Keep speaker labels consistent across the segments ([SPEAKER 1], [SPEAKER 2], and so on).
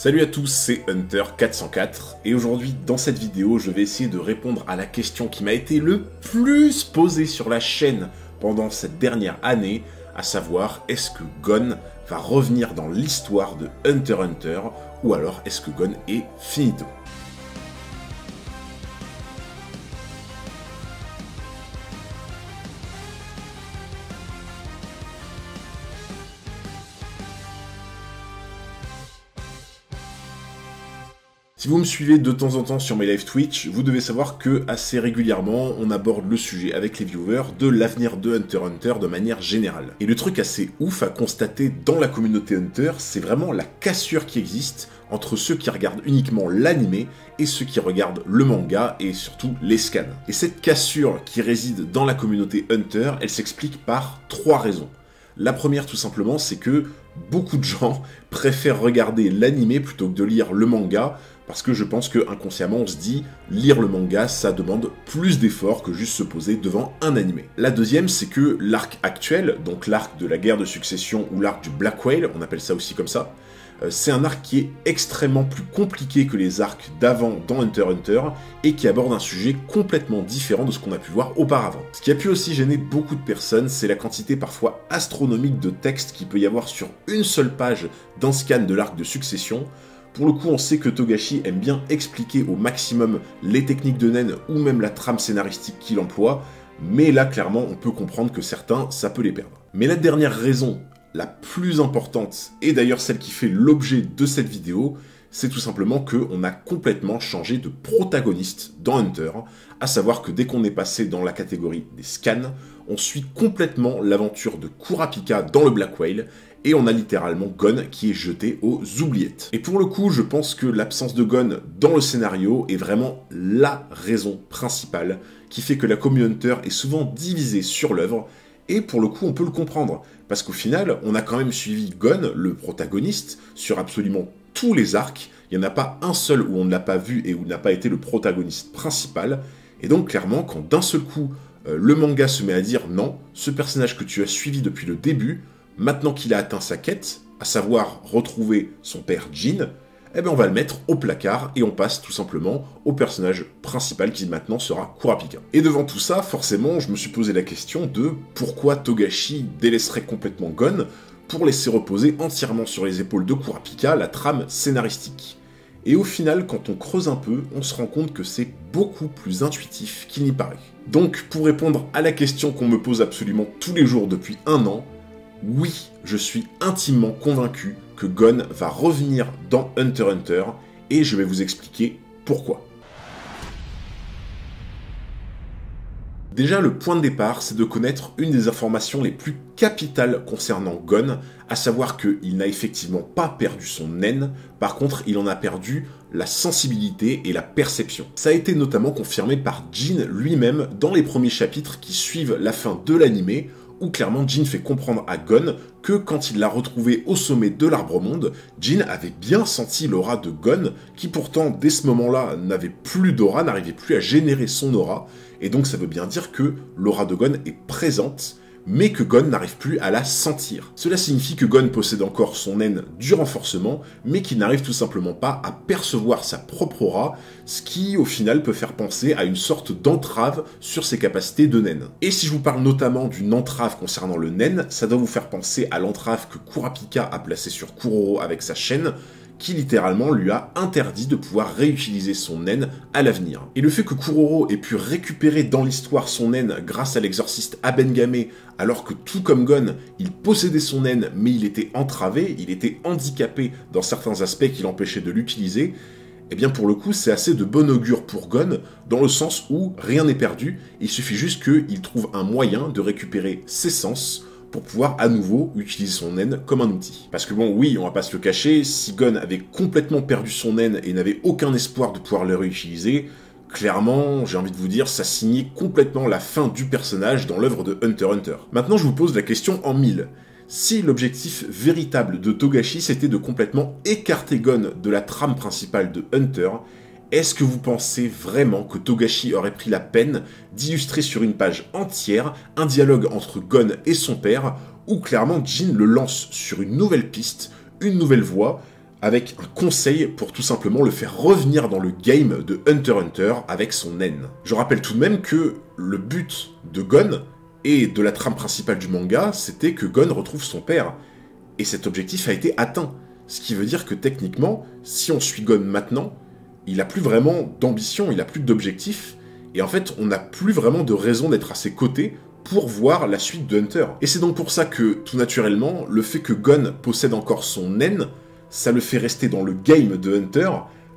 [SPEAKER 1] Salut à tous, c'est Hunter404 et aujourd'hui dans cette vidéo je vais essayer de répondre à la question qui m'a été le plus posée sur la chaîne pendant cette dernière année, à savoir est-ce que Gon va revenir dans l'histoire de Hunter x Hunter ou alors est-ce que Gon est finito. Si vous me suivez de temps en temps sur mes live Twitch, vous devez savoir que assez régulièrement, on aborde le sujet avec les viewers de l'avenir de Hunter x Hunter de manière générale. Et le truc assez ouf à constater dans la communauté Hunter, c'est vraiment la cassure qui existe entre ceux qui regardent uniquement l'animé et ceux qui regardent le manga et surtout les scans. Et cette cassure qui réside dans la communauté Hunter, elle s'explique par trois raisons. La première tout simplement, c'est que beaucoup de gens préfèrent regarder l'animé plutôt que de lire le manga, parce que je pense que inconsciemment on se dit lire le manga ça demande plus d'efforts que juste se poser devant un animé. La deuxième c'est que l'arc actuel, donc l'arc de la guerre de succession ou l'arc du Black Whale, on appelle ça aussi comme ça, c'est un arc qui est extrêmement plus compliqué que les arcs d'avant dans Hunter x Hunter et qui aborde un sujet complètement différent de ce qu'on a pu voir auparavant. Ce qui a pu aussi gêner beaucoup de personnes, c'est la quantité parfois astronomique de texte qu'il peut y avoir sur une seule page d'un scan de l'arc de succession. Pour le coup, on sait que Togashi aime bien expliquer au maximum les techniques de Nen ou même la trame scénaristique qu'il emploie, mais là, clairement, on peut comprendre que certains, ça peut les perdre. Mais la dernière raison, la plus importante, et d'ailleurs celle qui fait l'objet de cette vidéo, c'est tout simplement qu'on a complètement changé de protagoniste dans Hunter, à savoir que dès qu'on est passé dans la catégorie des scans, on suit complètement l'aventure de Kurapika dans le Black Whale, et on a littéralement Gon qui est jeté aux oubliettes. Et pour le coup, je pense que l'absence de Gon dans le scénario est vraiment la raison principale qui fait que la communauté Hunter est souvent divisée sur l'œuvre, et pour le coup, on peut le comprendre, parce qu'au final, on a quand même suivi Gon, le protagoniste, sur absolument tous les arcs. Il n'y en a pas un seul où on ne l'a pas vu et où il n'a pas été le protagoniste principal, et donc clairement, quand d'un seul coup, le manga se met à dire non, ce personnage que tu as suivi depuis le début, maintenant qu'il a atteint sa quête, à savoir retrouver son père Jin, eh ben on va le mettre au placard et on passe tout simplement au personnage principal qui maintenant sera Kurapika. Et devant tout ça, forcément, je me suis posé la question de pourquoi Togashi délaisserait complètement Gon pour laisser reposer entièrement sur les épaules de Kurapika la trame scénaristique. Et au final, quand on creuse un peu, on se rend compte que c'est beaucoup plus intuitif qu'il n'y paraît. Donc, pour répondre à la question qu'on me pose absolument tous les jours depuis un an, oui, je suis intimement convaincu que Gon va revenir dans Hunter x Hunter, et je vais vous expliquer pourquoi. Déjà, le point de départ, c'est de connaître une des informations les plus capitales concernant Gon, à savoir qu'il n'a effectivement pas perdu son nen, par contre, il en a perdu la sensibilité et la perception. Ça a été notamment confirmé par Jin lui-même dans les premiers chapitres qui suivent la fin de l'animé, où clairement Jin fait comprendre à Gon que quand il l'a retrouvé au sommet de l'Arbre-Monde, Jin avait bien senti l'aura de Gon, qui pourtant dès ce moment-là n'avait plus d'aura, n'arrivait plus à générer son aura, et donc ça veut bien dire que l'aura de Gon est présente, mais que Gon n'arrive plus à la sentir. Cela signifie que Gon possède encore son nen du renforcement, mais qu'il n'arrive tout simplement pas à percevoir sa propre aura, ce qui au final peut faire penser à une sorte d'entrave sur ses capacités de nen. Et si je vous parle notamment d'une entrave concernant le nen, ça doit vous faire penser à l'entrave que Kurapika a placée sur Kuroro avec sa chaîne, qui littéralement lui a interdit de pouvoir réutiliser son nen à l'avenir. Et le fait que Kuroro ait pu récupérer dans l'histoire son nen grâce à l'exorciste Abengame, alors que tout comme Gon, il possédait son nen mais il était entravé, il était handicapé dans certains aspects qui l'empêchaient de l'utiliser, eh bien pour le coup c'est assez de bon augure pour Gon, dans le sens où rien n'est perdu, il suffit juste qu'il trouve un moyen de récupérer ses sens, pour pouvoir à nouveau utiliser son nen comme un outil. Parce que bon, oui, on va pas se le cacher, si Gon avait complètement perdu son nen et n'avait aucun espoir de pouvoir le réutiliser, clairement, j'ai envie de vous dire, ça signait complètement la fin du personnage dans l'œuvre de Hunter x Hunter. Maintenant, je vous pose la question en mille. Si l'objectif véritable de Togashi, c'était de complètement écarter Gon de la trame principale de Hunter, est-ce que vous pensez vraiment que Togashi aurait pris la peine d'illustrer sur une page entière un dialogue entre Gon et son père, où clairement Jin le lance sur une nouvelle piste, une nouvelle voie, avec un conseil pour tout simplement le faire revenir dans le game de Hunter x Hunter avec son naine. Je rappelle tout de même que le but de Gon et de la trame principale du manga, c'était que Gon retrouve son père. Et cet objectif a été atteint. Ce qui veut dire que techniquement, si on suit Gon maintenant, il n'a plus vraiment d'ambition, il n'a plus d'objectif, et en fait, on n'a plus vraiment de raison d'être à ses côtés pour voir la suite de Hunter. Et c'est donc pour ça que, tout naturellement, le fait que Gon possède encore son naine, ça le fait rester dans le game de Hunter,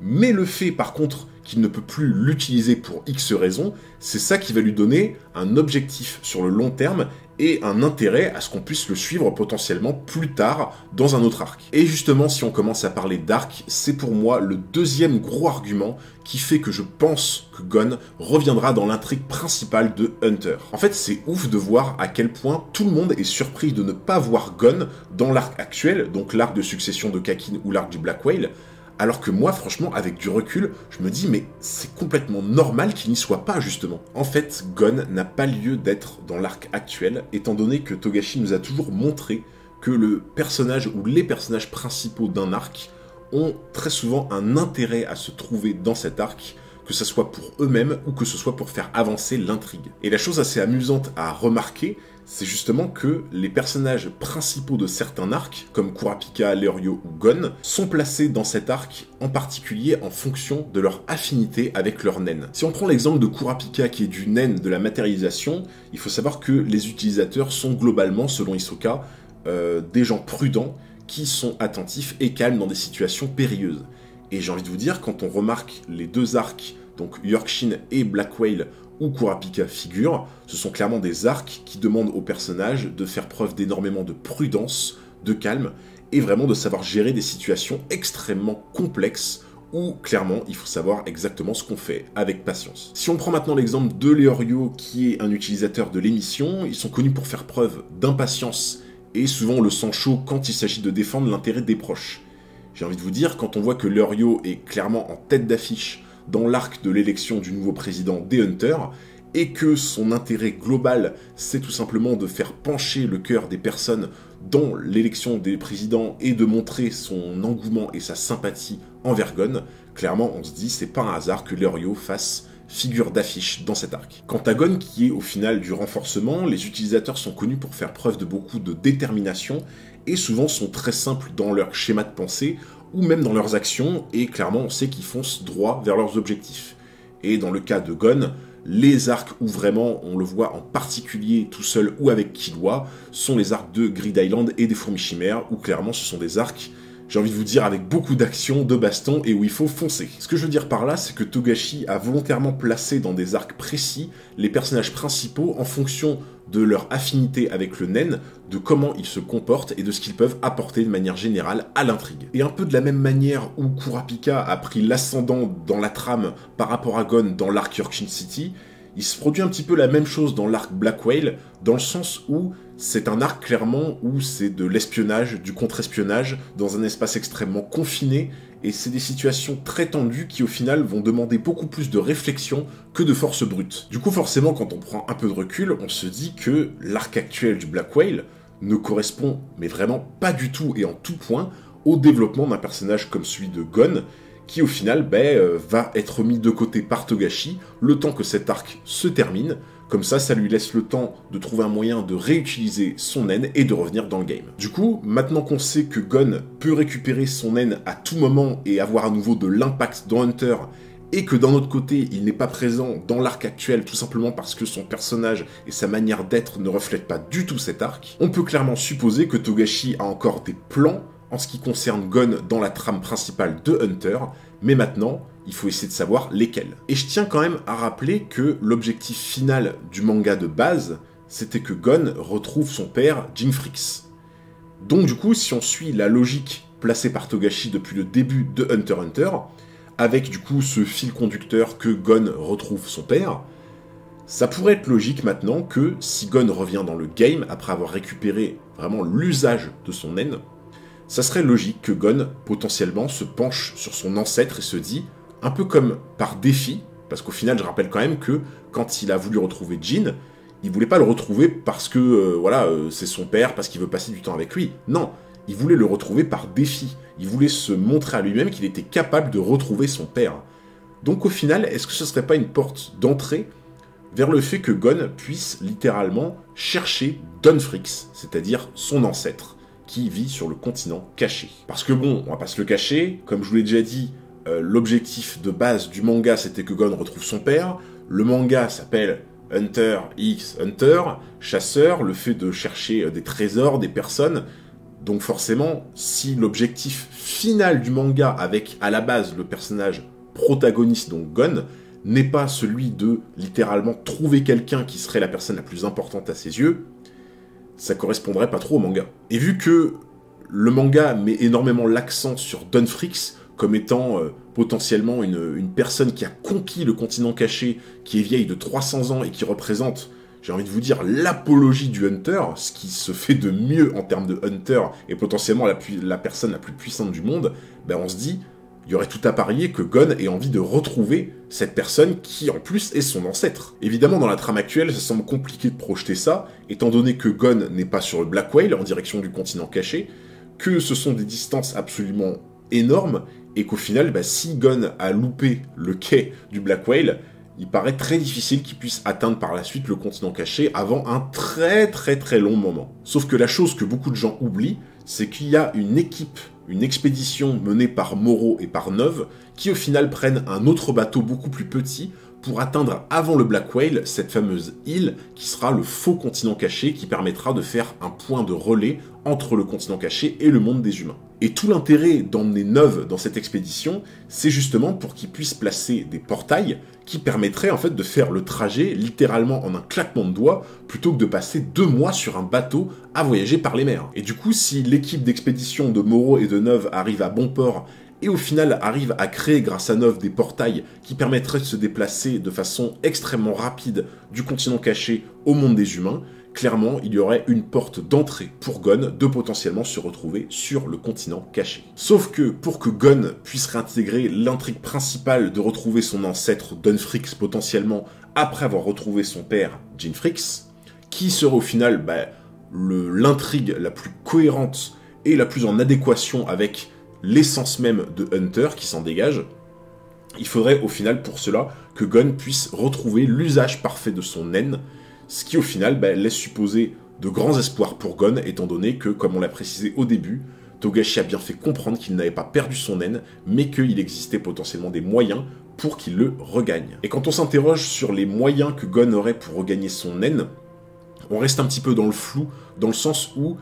[SPEAKER 1] mais le fait, par contre, qu'il ne peut plus l'utiliser pour X raisons, c'est ça qui va lui donner un objectif sur le long terme et un intérêt à ce qu'on puisse le suivre potentiellement plus tard dans un autre arc. Et justement, si on commence à parler d'arc, c'est pour moi le deuxième gros argument qui fait que je pense que Gon reviendra dans l'intrigue principale de Hunter. En fait, c'est ouf de voir à quel point tout le monde est surpris de ne pas voir Gon dans l'arc actuel, donc l'arc de succession de Kakin ou l'arc du Black Whale, alors que moi, franchement, avec du recul, je me dis, mais c'est complètement normal qu'il n'y soit pas, justement. En fait, Gon n'a pas lieu d'être dans l'arc actuel, étant donné que Togashi nous a toujours montré que le personnage ou les personnages principaux d'un arc ont très souvent un intérêt à se trouver dans cet arc, que ce soit pour eux-mêmes ou que ce soit pour faire avancer l'intrigue. Et la chose assez amusante à remarquer, c'est justement que les personnages principaux de certains arcs, comme Kurapika, Leorio ou Gon, sont placés dans cet arc en particulier en fonction de leur affinité avec leur naine. Si on prend l'exemple de Kurapika qui est du naine de la matérialisation, il faut savoir que les utilisateurs sont globalement, selon Hisoka, des gens prudents qui sont attentifs et calmes dans des situations périlleuses. Et j'ai envie de vous dire, quand on remarque les deux arcs, donc Yorkshin et Black Whale, où Kurapika figure, ce sont clairement des arcs qui demandent aux personnages de faire preuve d'énormément de prudence, de calme, et vraiment de savoir gérer des situations extrêmement complexes, où clairement il faut savoir exactement ce qu'on fait avec patience. Si on prend maintenant l'exemple de Leorio, qui est un utilisateur de l'émission, ils sont connus pour faire preuve d'impatience, et souvent le sang chaud quand il s'agit de défendre l'intérêt des proches. J'ai envie de vous dire, quand on voit que Leorio est clairement en tête d'affiche dans l'arc de l'élection du nouveau président des Hunters, et que son intérêt global, c'est tout simplement de faire pencher le cœur des personnes dans l'élection des présidents et de montrer son engouement et sa sympathie envers Gon, clairement on se dit c'est pas un hasard que Leorio fasse figure d'affiche dans cet arc. Quant à Gon, qui est au final du renforcement, les utilisateurs sont connus pour faire preuve de beaucoup de détermination et souvent sont très simples dans leur schéma de pensée ou même dans leurs actions, et clairement on sait qu'ils foncent droit vers leurs objectifs. Et dans le cas de Gon, les arcs où vraiment on le voit en particulier tout seul ou avec Killua sont les arcs de Grid Island et des Fourmis Chimères, où clairement ce sont des arcs, j'ai envie de vous dire, avec beaucoup d'action, de baston, et où il faut foncer. Ce que je veux dire par là, c'est que Togashi a volontairement placé dans des arcs précis les personnages principaux en fonction de leur affinité avec le naine, de comment ils se comportent et de ce qu'ils peuvent apporter de manière générale à l'intrigue. Et un peu de la même manière où Kurapika a pris l'ascendant dans la trame par rapport à Gon dans l'arc Yorkshin City, il se produit un petit peu la même chose dans l'arc Black Whale, dans le sens où c'est un arc clairement où c'est de l'espionnage, du contre-espionnage, dans un espace extrêmement confiné, et c'est des situations très tendues qui au final vont demander beaucoup plus de réflexion que de force brute. Du coup forcément quand on prend un peu de recul, on se dit que l'arc actuel du Black Whale ne correspond mais vraiment pas du tout et en tout point au développement d'un personnage comme celui de Gon, qui au final va être mis de côté par Togashi le temps que cet arc se termine. Comme ça lui laisse le temps de trouver un moyen de réutiliser son naine et de revenir dans le game. Du coup, maintenant qu'on sait que Gon peut récupérer son naine à tout moment et avoir à nouveau de l'impact dans Hunter, et que d'un autre côté, il n'est pas présent dans l'arc actuel tout simplement parce que son personnage et sa manière d'être ne reflètent pas du tout cet arc, on peut clairement supposer que Togashi a encore des plans en ce qui concerne Gon dans la trame principale de Hunter, mais maintenant, il faut essayer de savoir lesquels. Et je tiens quand même à rappeler que l'objectif final du manga de base, c'était que Gon retrouve son père, Jim Fricks. Donc du coup, si on suit la logique placée par Togashi depuis le début de Hunter x Hunter, avec du coup ce fil conducteur que Gon retrouve son père, ça pourrait être logique maintenant que si Gon revient dans le game après avoir récupéré vraiment l'usage de son naine, ça serait logique que Gon, potentiellement, se penche sur son ancêtre et se dit, un peu comme par défi, parce qu'au final, je rappelle quand même que quand il a voulu retrouver Jin, il voulait pas le retrouver parce que, c'est son père, parce qu'il veut passer du temps avec lui. Non, il voulait le retrouver par défi. Il voulait se montrer à lui-même qu'il était capable de retrouver son père. Donc au final, est-ce que ce serait pas une porte d'entrée vers le fait que Gon puisse littéralement chercher Don Fricks, c'est-à-dire son ancêtre, qui vit sur le continent caché. Parce que bon, on va pas se le cacher, comme je vous l'ai déjà dit, l'objectif de base du manga c'était que Gon retrouve son père. Le manga s'appelle Hunter x Hunter, chasseur, le fait de chercher des trésors, des personnes. Donc forcément, si l'objectif final du manga avec à la base le personnage protagoniste, donc Gon, n'est pas celui de littéralement trouver quelqu'un qui serait la personne la plus importante à ses yeux, ça correspondrait pas trop au manga. Et vu que le manga met énormément l'accent sur Don Fricks comme étant potentiellement une personne qui a conquis le continent caché, qui est vieille de 300 ans et qui représente, j'ai envie de vous dire, l'apologie du Hunter, ce qui se fait de mieux en termes de Hunter et potentiellement la personne la plus puissante du monde, ben on se dit, il y aurait tout à parier que Gon ait envie de retrouver cette personne qui, en plus, est son ancêtre. Évidemment, dans la trame actuelle, ça semble compliqué de projeter ça, étant donné que Gon n'est pas sur le Black Whale, en direction du continent caché, que ce sont des distances absolument énormes, et qu'au final, bah, si Gon a loupé le quai du Black Whale, il paraît très difficile qu'il puisse atteindre par la suite le continent caché avant un très très très long moment. Sauf que la chose que beaucoup de gens oublient, c'est qu'il y a une équipe, une expédition menée par Moro et par Neuve, qui au final prennent un autre bateau beaucoup plus petit pour atteindre avant le Black Whale cette fameuse île qui sera le faux continent caché qui permettra de faire un point de relais entre le continent caché et le monde des humains. Et tout l'intérêt d'emmener Neuve dans cette expédition, c'est justement pour qu'il puisse placer des portails qui permettraient en fait de faire le trajet littéralement en un claquement de doigts plutôt que de passer 2 mois sur un bateau à voyager par les mers. Et du coup, si l'équipe d'expédition de Moro et de Neuve arrive à bon port et au final arrive à créer grâce à Neuve des portails qui permettraient de se déplacer de façon extrêmement rapide du continent caché au monde des humains, clairement, il y aurait une porte d'entrée pour Gon de potentiellement se retrouver sur le continent caché. Sauf que pour que Gon puisse réintégrer l'intrigue principale de retrouver son ancêtre Don Fricks potentiellement après avoir retrouvé son père Jin Fricks, qui serait au final l'intrigue la plus cohérente et la plus en adéquation avec l'essence même de Hunter qui s'en dégage, il faudrait au final pour cela que Gon puisse retrouver l'usage parfait de son naine, ce qui au final laisse supposer de grands espoirs pour Gon, étant donné que, comme on l'a précisé au début, Togashi a bien fait comprendre qu'il n'avait pas perdu son naine, mais qu'il existait potentiellement des moyens pour qu'il le regagne. Et quand on s'interroge sur les moyens que Gon aurait pour regagner son naine, on reste un petit peu dans le flou, dans le sens où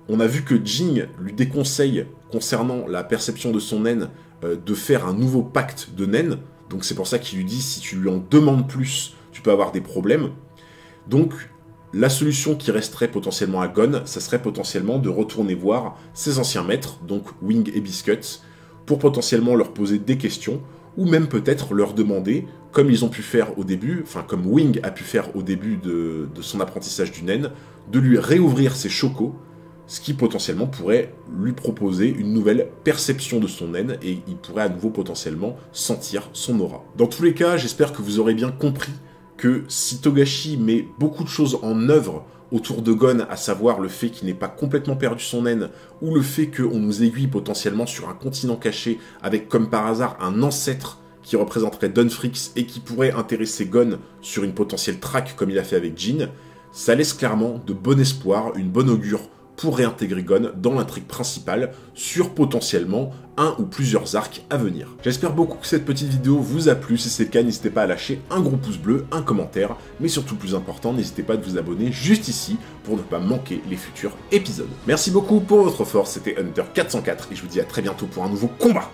[SPEAKER 1] on a vu que Jing lui déconseille, concernant la perception de son naine, de faire un nouveau pacte de naine, donc c'est pour ça qu'il lui dit si tu lui en demandes plus, tu peux avoir des problèmes. Donc, la solution qui resterait potentiellement à Gon, ça serait potentiellement de retourner voir ses anciens maîtres, donc Wing et Biscuit, pour potentiellement leur poser des questions, ou même peut-être leur demander, comme ils ont pu faire au début, enfin comme Wing a pu faire au début de son apprentissage du naine, de lui réouvrir ses chocos, ce qui potentiellement pourrait lui proposer une nouvelle perception de son naine, et il pourrait à nouveau potentiellement sentir son aura. Dans tous les cas, j'espère que vous aurez bien compris que si Togashi met beaucoup de choses en œuvre autour de Gon, à savoir le fait qu'il n'ait pas complètement perdu son naine, ou le fait qu'on nous aiguille potentiellement sur un continent caché, avec comme par hasard un ancêtre qui représenterait Don Fricks et qui pourrait intéresser Gon sur une potentielle traque comme il a fait avec Jin, ça laisse clairement de bon espoir, une bonne augure pour réintégrer Gon dans l'intrigue principale sur potentiellement un ou plusieurs arcs à venir. J'espère beaucoup que cette petite vidéo vous a plu. Si c'est le cas, n'hésitez pas à lâcher un gros pouce bleu, un commentaire, mais surtout le plus important, n'hésitez pas à vous abonner juste ici pour ne pas manquer les futurs épisodes. Merci beaucoup pour votre force, c'était Hunter 404 et je vous dis à très bientôt pour un nouveau combat.